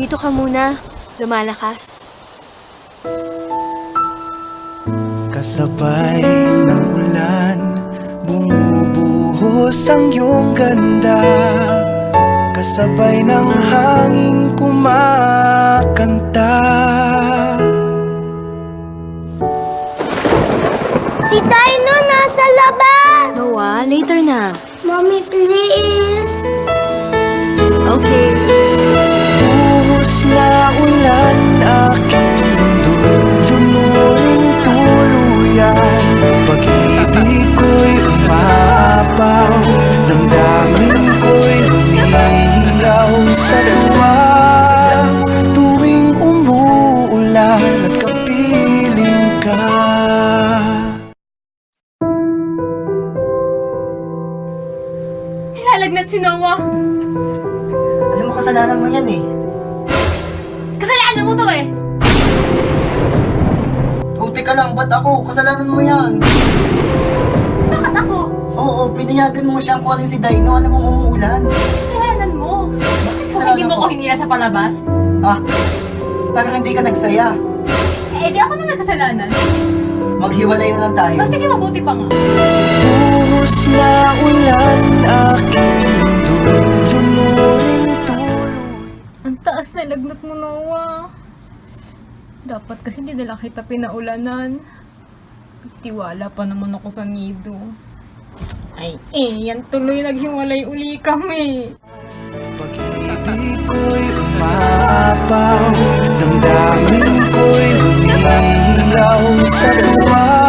Dito ka muna. Lumalakas. Kasabay ng ulan, bumubuhos ang iyong ganda. Kasabay ng hangin kumakanta. Si Dino nasa labas! Noah, later na. Mommy, please! Okay. Buhos na ulan, aking mundo lunuring tuluyan. Pag-ibig ko'y umapaw, damdamin ko'y lumiyaw sa tuwa. Tuwing umuulan at kapiling ka. Nilalagnat si Noah. Alam mo, kasalanan mo yan eh. Kasalanan mo to eh. Teka lang, ba't ako? Kasalanan mo yan. Bakit ako? Oo, pinayagan mo siyang kuhanin si Dino. Alam mong umuulan. Kasalanan mo. Kung Kasalanan hindi mo ko hinila sa palabas, Ah, parang hindi ka nagsaya. eh di ako na may kasalanan. Maghiwalay na lang tayo. Basta kayo mabuti pa nga. Buhos na ulan, aking mundo lunuring tuloy. Ang taas na lagnat mo, Noah. Dapat kasi hindi nila kita pinaulanan. Tiwala pa naman ako sa NIDO. Ay, yan tuloy naghiwalay uli kami. Pag-ibig ko'y umapaw, damdamin ko'y lumiyaw sa tuwa.